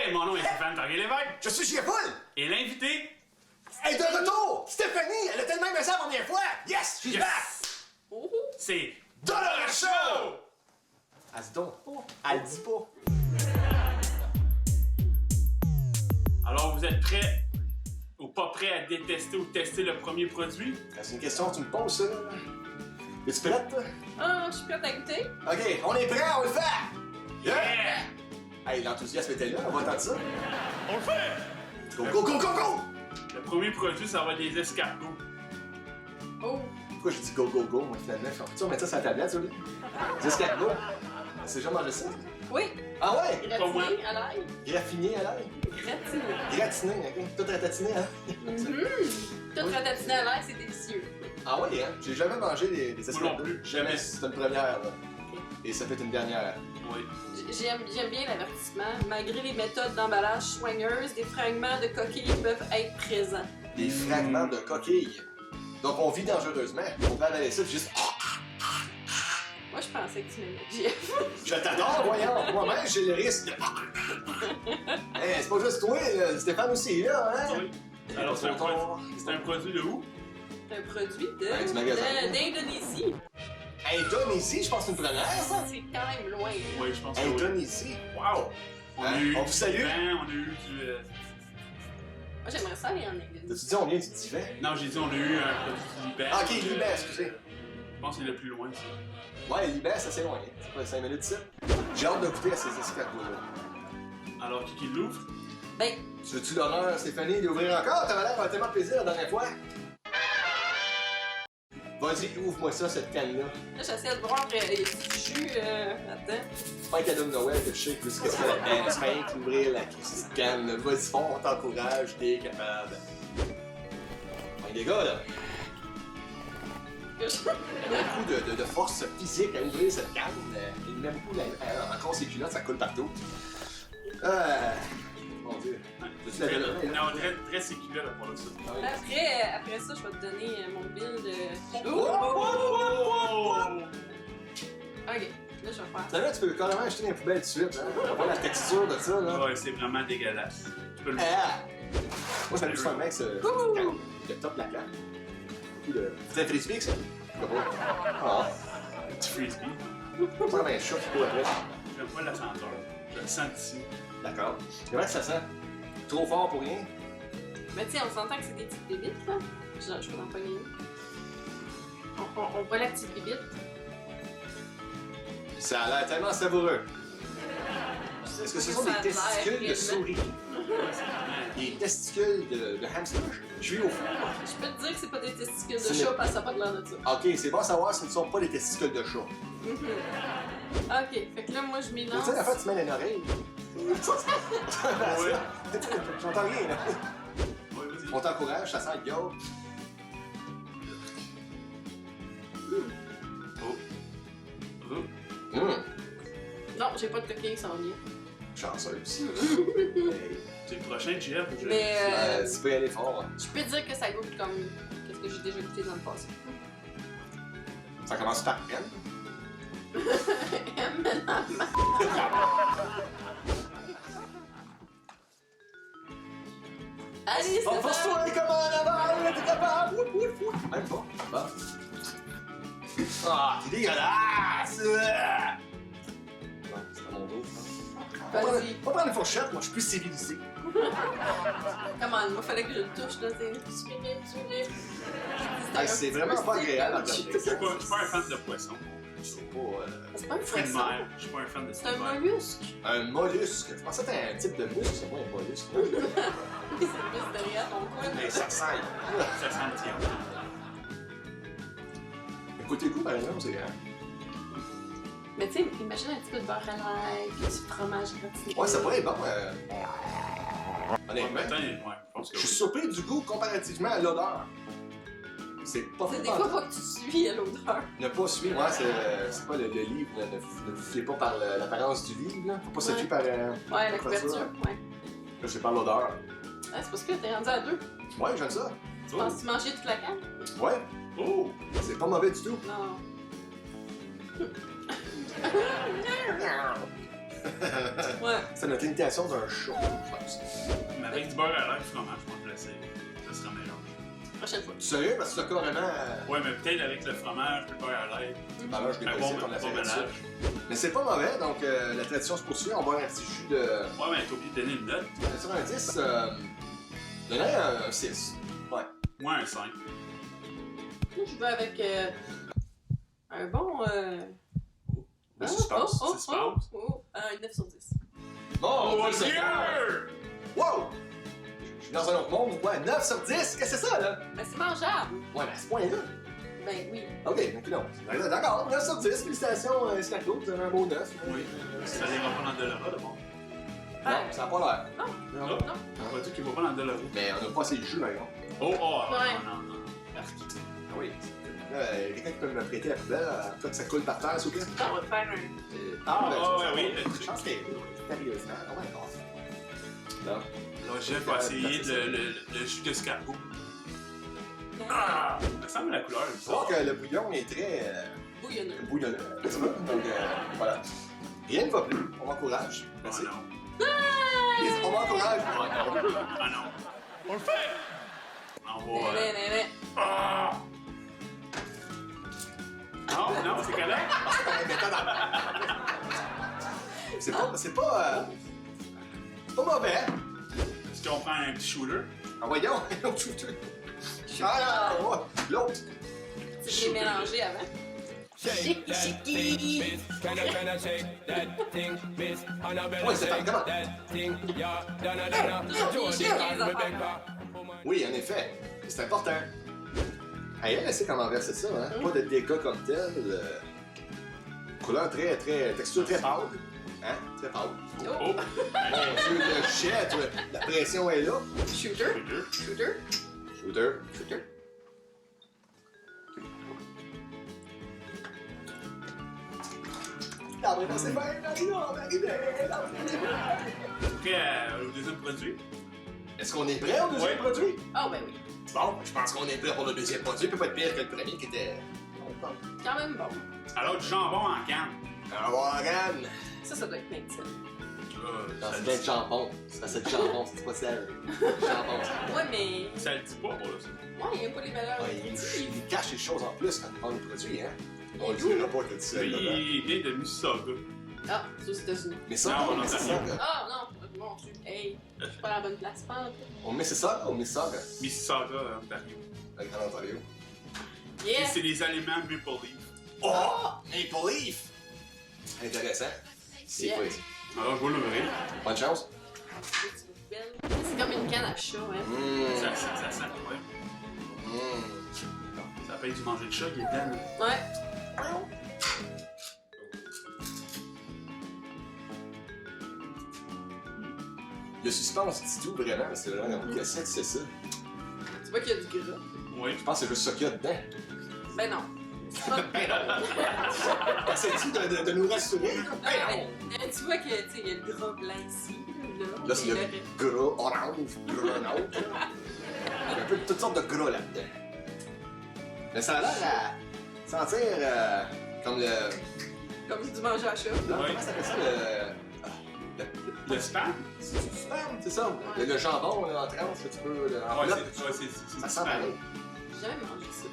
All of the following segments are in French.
Hey, mon nom est Stéphane Farguet-Lévesque. Je suis Giapoul! Et l'invité... Et de retour! Stéphanie, elle a tellement aimé ça la première fois! Yes! She's Yes. back! C'est... Dollar Show! Elle se donne pas. Elle dit pas. Alors, vous êtes prêts ou pas prêts à détester ou tester le premier produit? C'est une question que tu me poses, ça, là. Es-tu prête, toi? Ah, je suis prête à goûter. OK, on est prêt, on le fait! Yeah! Hey, l'enthousiasme était là, on va entendre ça. On le fait! Go, go, go, go, go! Le premier produit, ça va être des escargots. Oh. Pourquoi j'ai dit go, go, go, moi, finalement? Tu vas mettre ça sur la tablette, ça, là? Des escargots. C'est déjà mangé ça? Oui. Ah ouais? Gratiné à l'ail. Graffiné à l'ail? Gratiné. Gratiné, OK. Tout ratatiné, hein? Tout ratatiné à l'ail, c'est délicieux. Ah ouais, hein? J'ai jamais mangé des Moi escargots. non plus. Jamais. C'est une première, là. Et ça peut être une dernière. Oui. J'aime bien l'avertissement. Malgré les méthodes d'emballage soigneuses, des fragments de coquilles peuvent être présents. Des fragments de coquilles. Donc on vit dangereusement. On peut avaler ça juste... Moi, je pensais que tu m'aimais, Jeff. Je t'adore, voyons. Moi-même, j'ai le risque de... Hey, c'est pas juste toi, là. Stéphane aussi, là, hein? Oui. Alors, c'est un produit de où? C'est un produit Ouais, du magasin. d'Indonésie. Indonésie, je pense que c'est une première, ça. C'est quand même loin. Oui, je pense que oui. Indonésie. Wow. On a eu on vous salue. du vin, on a eu du... Moi, j'aimerais ça aller en Indonésie. T'as-tu dit on vient du divin? Non, j'ai dit on a eu un produit du Liban. Ah, ok, Liban, excusez. Je pense que c'est le plus loin, ça. Ouais, Liban, c'est assez loin. Hein. C'est pas 5 minutes, ça. J'ai hâte de goûter à ces escargots-là. Alors, qui l'ouvre? Ben, Tu veux-tu l'honneur, Stéphanie, d'ouvrir encore? T'avais l'air tellement de plaisir la dernière fois. Vas-y, ouvre-moi ça, cette canne-là. là, j'essaie de voir, il y a du jus là-dedans. C'est pas un cadeau de Noël que je sais plus qu'est-ce qu'il y a là-dedans. C'est rien qu'ouvrir la petite canne. Vas-y, fond, on t'encourage, t'es capable. Ouais, les gars, là, il y a beaucoup de force physique à ouvrir cette canne. Il met beaucoup encore ses culottes, ça coule partout. Mon Dieu. Veux-tu la donner, là? Non, on dirait très séculaire là, pour le ça. Après ça, je vais te donner mon bill de... Oh! Ok, là, je vais faire. Tu savais, tu peux carrément acheter dans les poubelles tout de suite. Hein? On voit la texture de ça, là. Ouais, c'est vraiment dégueulasse. Tu peux le Ah! Moi, ça me fait un mec, ce canne. Le top de la canne. C'est un frisbee, ça? Ah, un petit frisbee. pas comme un chat qui court après. J'aime pas la senteur. Je le sens d'ici. D'accord. C'est vrai que ça sent trop fort pour rien. Mais tu sais, on s'entend que c'est des petites bébites, là. Je peux en pogner une. On voit la petite bébite. Ça a l'air tellement savoureux. Est-ce que ce sont des Ça a l'air testicules de réellement. souris? Des testicules de hamster? Je suis au fond. Je peux te dire que c'est pas des testicules de C'est chat le- parce que ça n'a pas de l'air de ça. Ok, c'est bon à savoir ce ne sont pas des testicules de chat. Ok, fait que là, moi, je Tu m'élance. sais, la fois, tu mets une oreille. Ouais. J'entends rien, là. Ouais, vas-y. On t'encourage, ça sent le yo. Oh. Non, j'ai pas de coquille qui s'en vient. Chanceuse. Hey. C'est le prochain, Jeff. Mais Tu peux y aller fort. je peux te dire que ça goûte comme qu'est-ce que j'ai déjà goûté dans le passé. Ça commence par M. Allez, On force toi Stéphane! comme en avant, t'es capable. Wouf, wouf, wouf. Même pas. Bon. Ah, t'es dégueulasse! Bon, c'est à mon dos. Vas-y. Pas prendre une fourchette, moi je suis plus civilisé. Comment, moi, fallait que je le touche, là, t'sais. C'est vraiment pas agréable à regarder. Je suis pas un fan de poisson. C'est pas. C'est pas un Fruits de poisson. mer. Je suis pas un fan de C'est fruits un de mer. mollusque. Un mollusque. Je pensais que c'était un type de muscle, c'est pas un mollusque. C'est plus derrière ton coin. Mais ça ressemble. Ça sent le tien. Côté goût, par exemple, c'est. Mais tu sais, imagine un petit peu de beurre à l'ail, puis du fromage gratiné. Ouais, ça pourrait être bon. Ouais, Honnêtement. maintenant, ouais, je pense que Je suis oui. surpris du goût comparativement à l'odeur. C'est pas C'est fou, des fois pas que tu suis à l'odeur. Ne pas suivre, ouais, c'est pas le livre, là, ne vous fiez pas par l'apparence du livre, là. Faut pas se Ouais. fier par. Ouais, la couverture, ouais. Là, c'est par l'odeur. Ouais, c'est parce que t'es rendu à 2. Ouais, j'aime ça. Tu penses-tu manger toute la canne? Ouais, Oh! c'est pas mauvais du tout. Non. Ouais. C'est notre imitation d'un chat, je pense. Mais avec du beurre à l'air, du fromage, je vais me placer. Ça sera meilleur. Prochaine fois. Tu sérieux? Parce que c'est carrément. Ouais, mais peut-être avec le fromage, le beurre à l'air. Ah là, je l'ai Un pas bon, essayé, on a bon fait ça. mélange. Mais c'est pas mauvais, donc la tradition se poursuit. On va boire un petit jus de. Ouais, mais t'as oublié de donner une note. Sur un 10, donner un 6. Ouais. Moi, un 5. Moi, je vais avec un bon. Le suspense. suspense. Un 9 sur 10. Bon, Oh, c'est Dieu! Wow! Je suis dans un autre monde, ouais, 9 sur 10, qu'est-ce que c'est ça, là? Ben, c'est mangeable. Ouais, mais à ce point-là. Ben oui. Ok, donc non. D'accord, 9 sur 10, félicitations, Escaclo, vous avez un beau 9. Oui. Ça n'ira pas dans le dollar d'abord. Non, ça n'a pas l'air. Non. Non. Non. On va dire qu'il va pas dans le dollar. Mais on n'a pas assez de jus, d'ailleurs. Oh, Ouais. non. Ah oui. Là, quelqu'un qui peut me prêter la poubelle, toi que ça coule par terre, s'il vous plaît? On va faire un. Ah, oui, le Je truc. pense que sérieusement, on va d'accord. Non. Là, Jeff va essayer le jus d'escargot. Ah! Ça ressemble à la couleur. Tu vois que le bouillon est très Bouillonneux. bouillonneux. Donc, voilà. Rien ne va plus, on m'encourage. Oh Merci. non. On m'encourage. Ah non. On le fait! On va. Néné. Ah! Non, c'est correct. C'est pas mauvais. Est-ce qu'on prend un petit shooter? Ah, voyons, l'autre shooter. Ah, ouais, l'autre. Tu l'es mélangé avant. Shake that thing, miss. Can I shake that thing, miss? Annabella, shake that thing, yeah. Donna, Jody, and Rebecca. Oui, en effet, c'est important. Hey, elle sait comment verser ça, hein? Pas de dégâts comme tel. Couleur très, texture très pâle. Hein? Très pâle. Oh! Mon Dieu, le jet, la pression est là. Shooter. Shooter. Shooter. Shooter. C'est bien, Prêt au deuxième produit? est-ce qu'on est prêt au deuxième Ouais. produit? Ah, ben oui. Bon, je pense qu'on est prêt pour le deuxième produit. Il peut pas être pire que le premier qui était. Quand même bon. Alors, du jambon en canne. Un wagan! Ça doit être Nate. Non, c'est bien le jambon. C'est du jambon, c'est pas sel. Jambon. Ouais, mais. Ça le dit pas, pour ça. Ouais, il n'y a pas les valeurs. Ouais, nutritives. il cache les choses en plus quand il vend les produits, hein? On le d'où? dira pas que tu sais. Lui, il vient de Mississauga. Ah, c'est aux États-Unis. Mais ça, Non, on non, met ça. Ah, non. Mon Dieu. Hey, je suis pas à la bonne place. Pas en tout. On met ça ou on met ça? Mississauga, Ontario. En Ontario. Et Yes! c'est les aliments Maple Leaf. Oh! Maple Leaf! Intéressant. C'est Yeah. quoi ici? Alors, je vais l'ouvrir. Bonne chance. C'est comme une canne à chat, hein. Mmh. Ça sent, ouais. Mmh. Ça peut être du manger de chat qui est dedans. là. Ouais. Le suspense dit tout vraiment, c'est vraiment qu'est-ce que c'est ça? Tu vois qu'il y a du gras. Oui. Je pense que c'est juste ça qu'il y a dedans. Ben non. C'est pas ben non. Essaies-tu de nous rassurer? Tu vois que, tu sais, il y a le gras blanc ici, là. Là, c'est mais le gras orange, gras autre. Il y a un peu de toutes sortes de gras là-dedans. Mais ça a l'air à sentir comme le. Comme du manger à chat. Non, Ouais. comment ça s'appelle ça? Le spam? C'est du sperme, c'est ça? Le jambon là, en tranche, que tu peux. En Ouais, bloc. c'est Ça du sent pareil. spam. J'ai jamais mangé ça.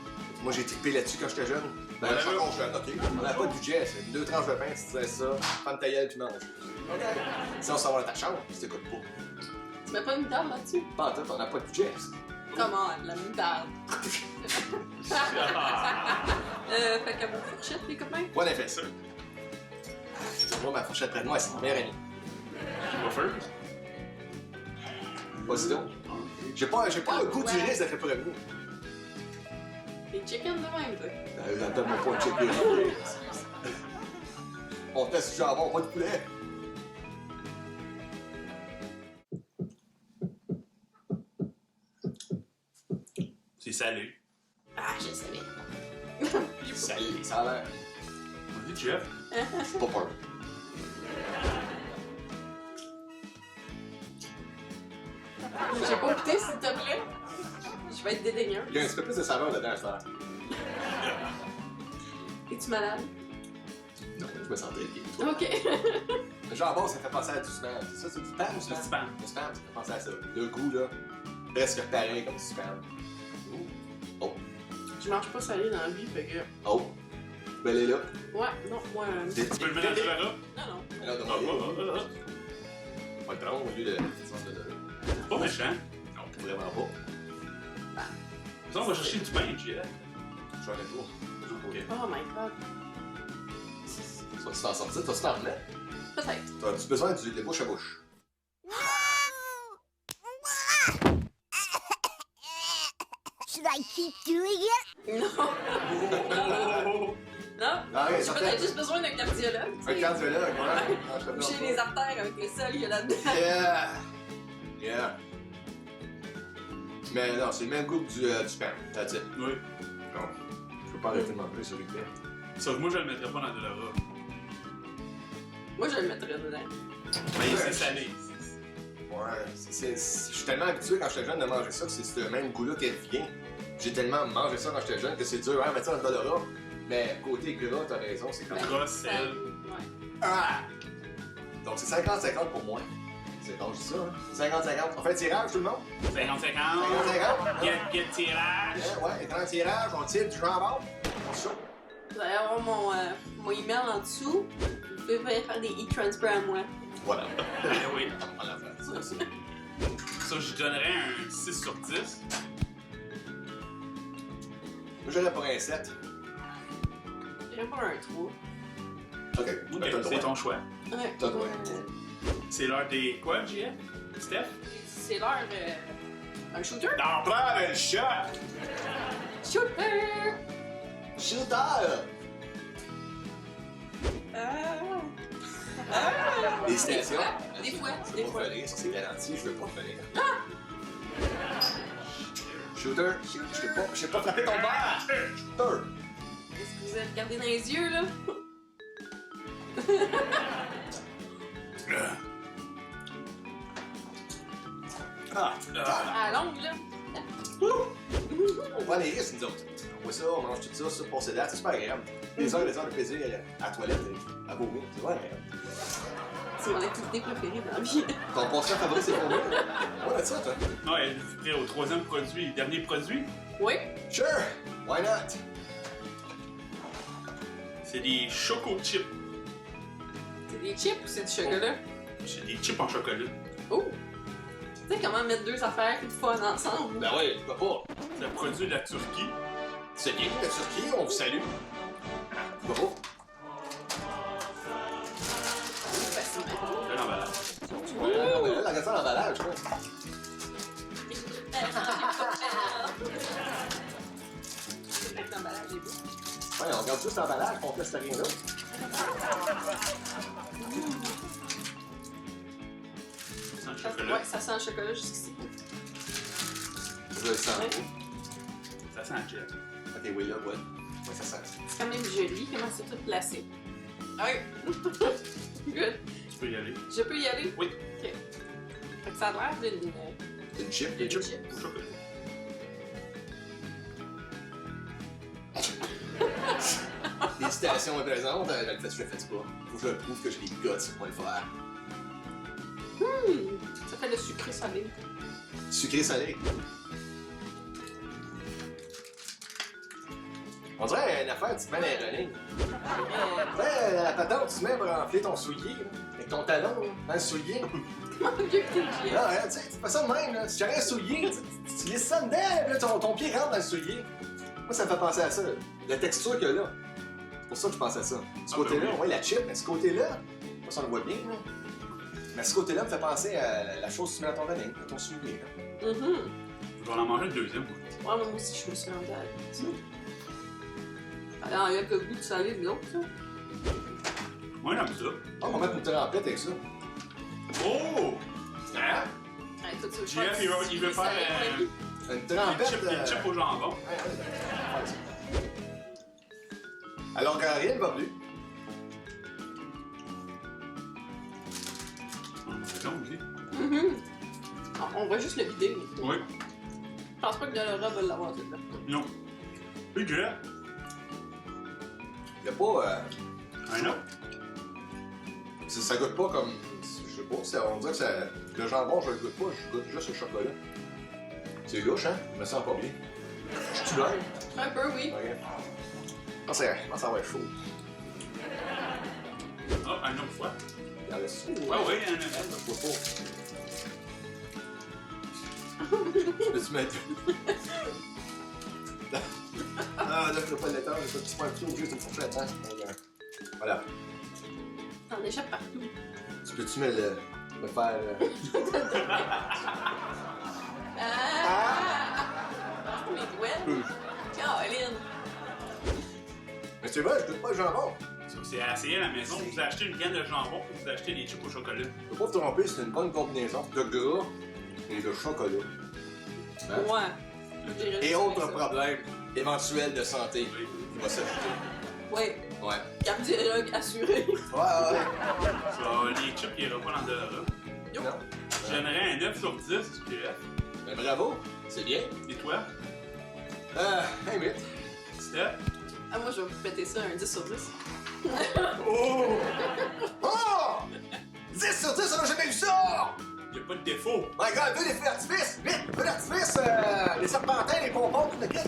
Moi, j'ai trippé là-dessus quand j'étais jeune. Ben, Ouais, je suis ouais. encore jeune, ok. On n'a pas de budget, c'est 2 tranches de pain, si tu fais ça, prends ta gueule puis mange. Ok. Sinon, ça va dans ta chambre, si t'écoutes pas. Tu mets pas une moutarde là-dessus? Pas en tout, on n'a pas de budget. Comment? De la moutarde. Ah, Fait qu'à vos fourchettes, les copains? Point d'effet, ça. Moi, ma fourchette près de moi, c'est mon meilleur ami. tu vas faire? Vas-y donc. J'ai pas le goût du risque d'être le premier. Les chicken de même, toi. Donne-moi pas un chicken. On teste du jambon, pas de poulet. C'est salé. Ah, je savais. Salé, ça a l'air. Vas-y, Jeff. Pas peur. J'ai pas goûté, s'il te plaît. Je vais être dédaigneuse. Il y a un petit peu plus de saveur dedans, je pense. Es-tu malade? Non, je me sens très bien. Ok. Le jambon, ça fait penser à du spam. C'est ça, c'est du spam ou Le spam? spam. Le spam, ça fait penser à ça. Le goût, là, presque pareil comme du spam. Oh. Je mange pas salé dans la vie, fait que. Oh. Ben, elle est là. Ouais, non, moi. Tu peux le mélanger là? Non, non. Elle a Ah, demandé. ah. On va le prendre au lieu de sauce de là. C'est pas méchant. Non, vraiment pas. Ça, on va chercher du pain, JF. Je vais en mettre Ok. Oh my god. pas. Tu t'en sortir, tu vas t'en remettre. Peut-être. T'as-tu besoin de bouche à bouche? Should I keep doing it? Non. Non. Ah, ouais, J'ai ça peut-être fait. juste besoin d'un cardiologue. tu Un sais. cardiologue, ouais. Ah, je te Boucher demande les pas. artères avec le sel qu'il y a là-dedans. Yeah! Yeah. Mais non, c'est le même goût que du spam. That's it. Oui. Non. Je peux pas arrêter de manger sur le pain. Sauf que moi, je le mettrais pas dans de l'aura. Moi, je le mettrais dedans. Mais c'est salé. Ouais, je suis tellement habitué quand j'étais jeune de manger ça que c'est ce même goût-là qui revient. J'ai tellement mangé ça quand j'étais jeune que c'est dur, hein, mettre ça dans le dollar. Mais côté gras, t'as raison, c'est comme ça. Gras, sel. Ouais. Ah! Donc c'est 50-50 pour moi. C'est donc ça, hein? 50-50. On fait un tirage, tout le monde? 50-50. 50-50? Get tirage. Ouais, étant un tirage, on tire du jambon. On se chauffe. Vous allez avoir mon email en dessous. Vous pouvez venir faire des e-transfers à moi. Voilà. Oui. On l'a fait. C'est ça. Ça, je donnerais un 6 sur 10. Moi, j'allais pour un 7. J'irais pas un 3. Ok, Ok, ben, t'as le c'est droit. ton choix. Ouais. T'as le droit. C'est l'heure des quoi, JF? Steph? C'est l'heure. Un shooter? D'en prendre un shot! Shooter! Shooter! Les stations. Des fois. Je Des veux fois. pas finir, ça c'est garanti, je veux pas finir. Shooter, je t'ai pas frappé ton verre! Shooter! Est-ce que vous avez regardé dans les yeux, là? Ah! À la longue, là. On prend les risques, nous autres. On voit ça, on mange tout ça, ça pour ses dates, c'est super agréable. Des heures de plaisir à la toilette, à vomir, c'est vrai agréable. C'est mon activité préférée dans la vie. Ton passe-temps favori, c'est vomir? Ouais, ça, toi. Non, elle est prêt au troisième produit, dernier produit. Oui. Sure! Why not? C'est des choco chips. C'est des chips ou c'est du chocolat? C'est des chips en chocolat. Oh! Tu sais comment mettre deux affaires qui fun ensemble? Ben ouais, pourquoi pas? C'est un produit de la Turquie. C'est bien, la Turquie, on vous salue. Pourquoi pas? Facilement. De l'emballage. Ouais, non, mais là, la question de l'emballage, quoi. L'emballage est beau. Ouais, on regarde juste l'emballage, on teste rien d'autre. C'est un Ça, chocolat. ouais, ça sent le chocolat jusqu'ici. Je le sens. Ouais. Ça sent le chip. Ok, oui, là, ouais. Ouais, ça sent. C'est quand même joli, comment c'est tout placé. Oui. Good. Tu peux y aller. Je peux y aller? Oui. Ok. Fait que ça a l'air d'une. Une chip. Des chips chips. au chocolat. Les citations présentes, je le fais pas. Faut que je le prouve que j'ai les guts pour le faire. Ça fait le sucré salé. Sucré salé. On dirait une affaire du mal à running. Ouais, la patente, tu mets pour enfler ton soulier, là, avec ton talon là, dans le soulier. Mon Dieu, que t'es chiant. Là, hein, tu sais, tu fais ça de même, là. Tu carries un soulier, tu laisses ça dedans, puis là, ton pied rentre dans le soulier. Moi, ça me fait penser à ça, là. La texture qu'il y a là. C'est pour ça que je pense à ça. Ce Ah, côté-là, ben oui. ouais, la chip, mais ce côté-là, moi, ça on le voit bien, là. Mais ce côté-là me fait penser à la chose que tu mets dans ton running, à ton soulier, là. Je vais en manger un deuxième. Ouais, moi aussi, je me suis rendue à la alors, il y a que le goût de salé de l'autre, ça. Moi, j'aime ça. Ah, on va mettre une trempette avec ça. Oh! Hein? Ouais, tout ça, je JF, crois que il veut c'est faire, salé. Une Des trempette. chips au jambon. Ouais, ouais, ouais, ça. Alors, quand rien ne va plus. C'est bon, aussi. On va juste le vider. Oui. Je pense pas que Delora va l'avoir tout là. Non. Puis JF, Il n'y a pas. un autre. Ça goûte pas comme. Je sais pas, on dirait que ça, le jambon, je le goûte pas, je goûte juste le chocolat. C'est louche, hein? Je me sens pas bien. Je suis là? Un peu, oui. Ok. Ça va être chaud. Oh, un autre fois. Il en reste Ouais, oui, un autre. Je vois pas. Peux-tu mettre. Ah, là, je peux pas l'étendre, j'ai pas de petit point de pied, juste une fourchette, hein? Voilà. T'en échappes partout. Tu peux-tu me faire. Mes doigts. Caroline. Mais c'est vrai, je goûte pas le jambon. C'est à essayer à la maison. Vous achetez une canne de jambon puis vous achetez des chips au chocolat. Je peux pas te tromper, c'est une bonne combinaison de gras et de chocolat. Hein? Ouais. Et autres problèmes éventuels de santé qui vont s'ajouter. Ouais. Ouais. Cardiologue assuré. Ouais. Ça, les chips, ils iront pas dans le là. Yo. Non? Je donnerais un 9 sur 10 du PF. Ben bravo, c'est bien. Et toi? Un 8. Steph? Ah, moi, je vais vous péter ça un 10 sur 10. Oh! Oh! 10 sur 10, on n'a jamais vu ça! Y'a pas de défaut. My god, deux feux d'artifice! Vite! Feux d'artifice! Les serpentins, les pompons, tout le kit!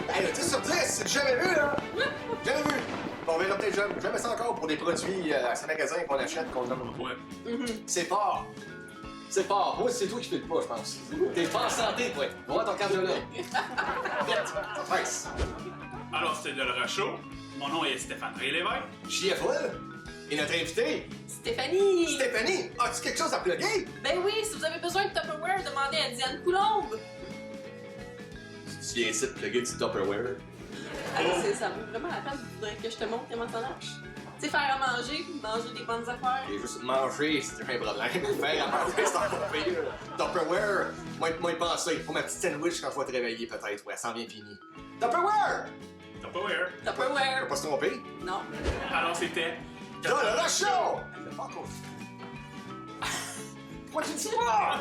Hey, le 10 sur 10, c'est jamais vu, là! Jamais vu! On verra peut-être jamais ça encore pour des produits à ce magasin qu'on achète, qu'on donne. Ouais. C'est fort! C'est fort! Moi, c'est toi qui fais le pas, je pense. T'es pas en santé, toi! Va voir ton cardiologue! Vite! Ça presse! Alors, c'était de le chaud. Mon nom est Stéphane Ray-Lévesque. JFL! Et notre invité, Stéphanie! Stéphanie! As-tu quelque chose à plugger? Ben oui, si vous avez besoin de Tupperware, demandez à Diane Coulombe. Tu viens ici de plugger du Tupperware? Ah, ça vaut vraiment la peine. Il faudrait que je te montre comment ça marche. Tu sais, faire à manger des bonnes affaires. Et juste manger, c'est un problème. Faire à manger, c'est encore pire. Tupperware, moi y penser. Pour ma petite sandwich quand je vais te réveiller, peut-être. Ouais, ça en vient fini. Tupperware! Tupperware. Je vais Tupperware. pas se tromper. Non. Alors, c'était... Dans le show! Pourquoi tu dis pas?